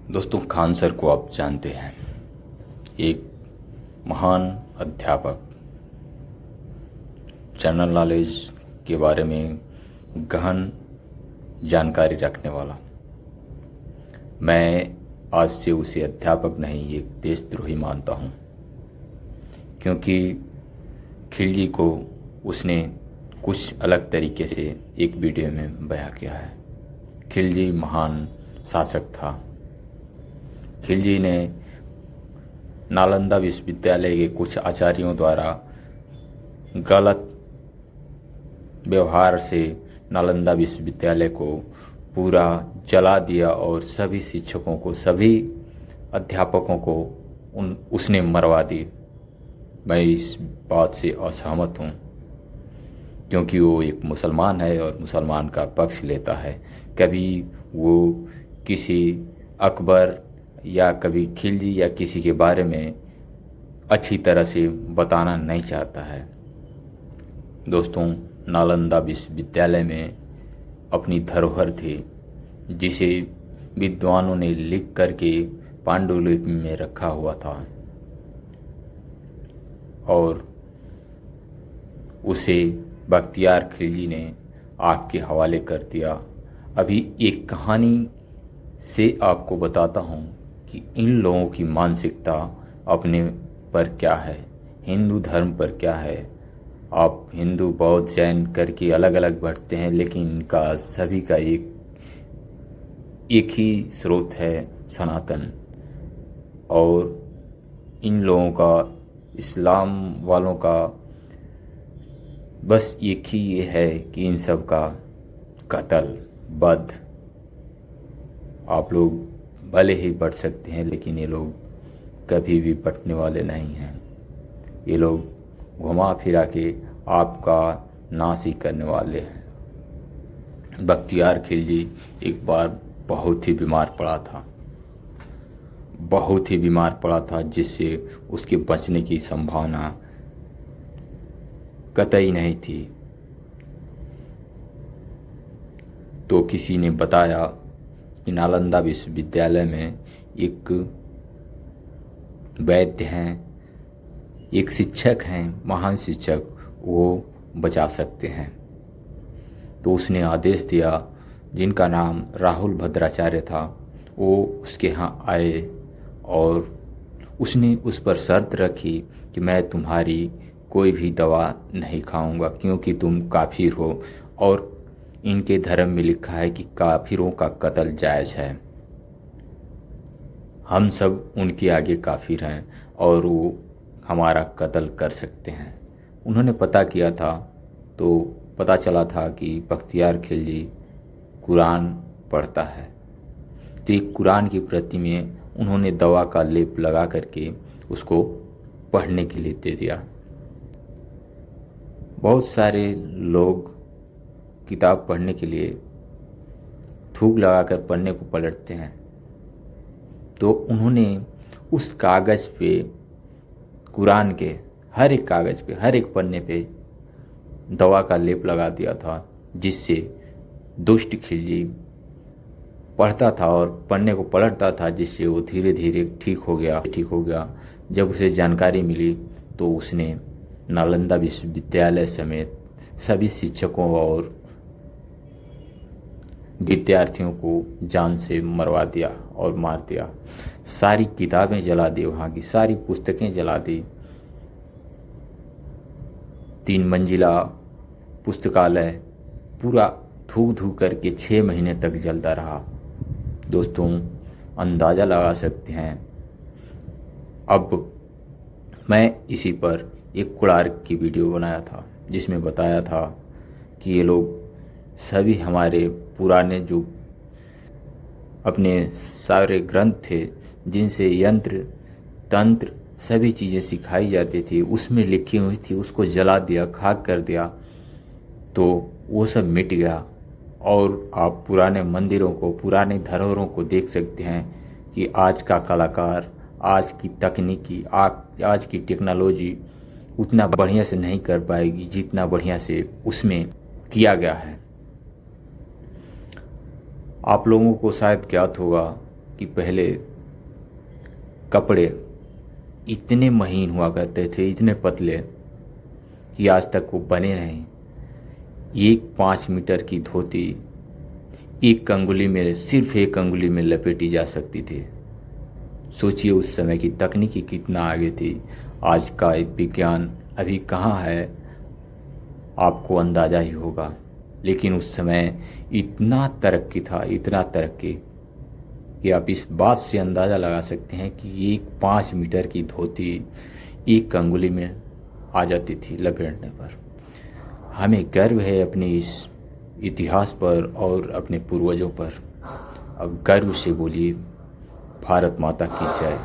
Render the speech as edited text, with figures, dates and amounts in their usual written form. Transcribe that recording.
दोस्तों, खान सर को आप जानते हैं। एक महान अध्यापक, जनरल नॉलेज के बारे में गहन जानकारी रखने वाला। मैं आज से उसे अध्यापक नहीं, एक देशद्रोही मानता हूँ, क्योंकि खिलजी को उसने कुछ अलग तरीके से एक वीडियो में बयां किया है। खिलजी महान शासक था। खिलजी ने नालंदा विश्वविद्यालय के कुछ आचार्यों द्वारा गलत व्यवहार से नालंदा विश्वविद्यालय को पूरा जला दिया और सभी शिक्षकों को, सभी अध्यापकों को उसने मरवा दी। मैं इस बात से असहमत हूँ, क्योंकि वो एक मुसलमान है और मुसलमान का पक्ष लेता है। कभी वो किसी अकबर या कभी खिलजी या किसी के बारे में अच्छी तरह से बताना नहीं चाहता है। दोस्तों, नालंदा विश्वविद्यालय में अपनी धरोहर थी, जिसे विद्वानों ने लिख करके पांडुलिपि में रखा हुआ था और उसे बख्तियार खिलजी ने आग के हवाले कर दिया। अभी एक कहानी से आपको बताता हूँ कि इन लोगों की मानसिकता अपने पर क्या है, हिंदू धर्म पर क्या है। आप हिंदू, बौद्ध, जैन करके अलग अलग बढ़ते हैं, लेकिन इनका सभी का एक ही स्रोत है, सनातन। और इन लोगों का, इस्लाम वालों का बस एक ही ये है कि इन सब का कत्ल, वध। आप लोग भले ही बढ़ सकते हैं, लेकिन ये लोग कभी भी बढ़ने वाले नहीं हैं। ये लोग घुमा फिरा के आपका नाश ही करने वाले हैं। बख्तियार खिलजी एक बार बहुत ही बीमार पड़ा था, जिससे उसके बचने की संभावना कतई नहीं थी। तो किसी ने बताया कि नालंदा विश्वविद्यालय में एक वैद्य हैं, एक शिक्षक हैं, महान शिक्षक, वो बचा सकते हैं। तो उसने आदेश दिया, जिनका नाम राहुल भद्राचार्य था, वो उसके यहाँ आए और उसने उस पर शर्त रखी कि मैं तुम्हारी कोई भी दवा नहीं खाऊंगा, क्योंकि तुम काफिर हो और इनके धर्म में लिखा है कि काफिरों का कत्ल जायज़ है। हम सब उनके आगे काफिर हैं और वो हमारा कत्ल कर सकते हैं। उन्होंने पता किया था, तो पता चला था कि बख्तियार खिलजी कुरान पढ़ता है। तो एक कुरान की प्रति में उन्होंने दवा का लेप लगा करके उसको पढ़ने के लिए दे दिया। बहुत सारे लोग किताब पढ़ने के लिए थूक लगाकर पढ़ने को पलटते हैं, तो उन्होंने उस कागज़ पे, कुरान के हर एक कागज़ पे, हर एक पन्ने पे दवा का लेप लगा दिया था, जिससे दुष्ट खिलजी पढ़ता था और पढ़ने को पलटता था, जिससे वो धीरे धीरे ठीक हो गया। जब उसे जानकारी मिली तो उसने नालंदा विश्वविद्यालय समेत सभी शिक्षकों और विद्यार्थियों को जान से मरवा दिया और मार दिया। सारी किताबें जला दी, वहाँ की सारी पुस्तकें जला दी। 3 मंजिला पुस्तकालय पूरा धू करके 6 महीने तक जलता रहा। दोस्तों, अंदाज़ा लगा सकते हैं। अब मैं इसी पर एक कुड़ार्क की वीडियो बनाया था, जिसमें बताया था कि ये लोग सभी हमारे पुराने जो अपने सारे ग्रंथ थे, जिनसे यंत्र तंत्र सभी चीज़ें सिखाई जाती थी, उसमें लिखी हुई थी, उसको जला दिया, खाक कर दिया, तो वो सब मिट गया। और आप पुराने मंदिरों को, पुराने धरोहरों को देख सकते हैं कि आज का कलाकार, आज की तकनीकी, आज की टेक्नोलॉजी उतना बढ़िया से नहीं कर पाएगी जितना बढ़िया से उसमें किया गया है। आप लोगों को शायद ज्ञात होगा कि पहले कपड़े इतने महीन हुआ करते थे, इतने पतले कि आज तक वो बने नहीं। एक 5 मीटर की धोती एक अंगुली में, सिर्फ एक अंगुली में लपेटी जा सकती थी। सोचिए उस समय की तकनीकी कितना आगे थी। आज का विज्ञान अभी कहाँ है आपको अंदाज़ा ही होगा, लेकिन उस समय इतना तरक्की था, इतना तरक्की कि आप इस बात से अंदाज़ा लगा सकते हैं कि एक 5 मीटर की धोती एक अंगुली में आ जाती थी लपेटने पर। हमें गर्व है अपने इस इतिहास पर और अपने पूर्वजों पर। अब गर्व से बोलिए, भारत माता की जय।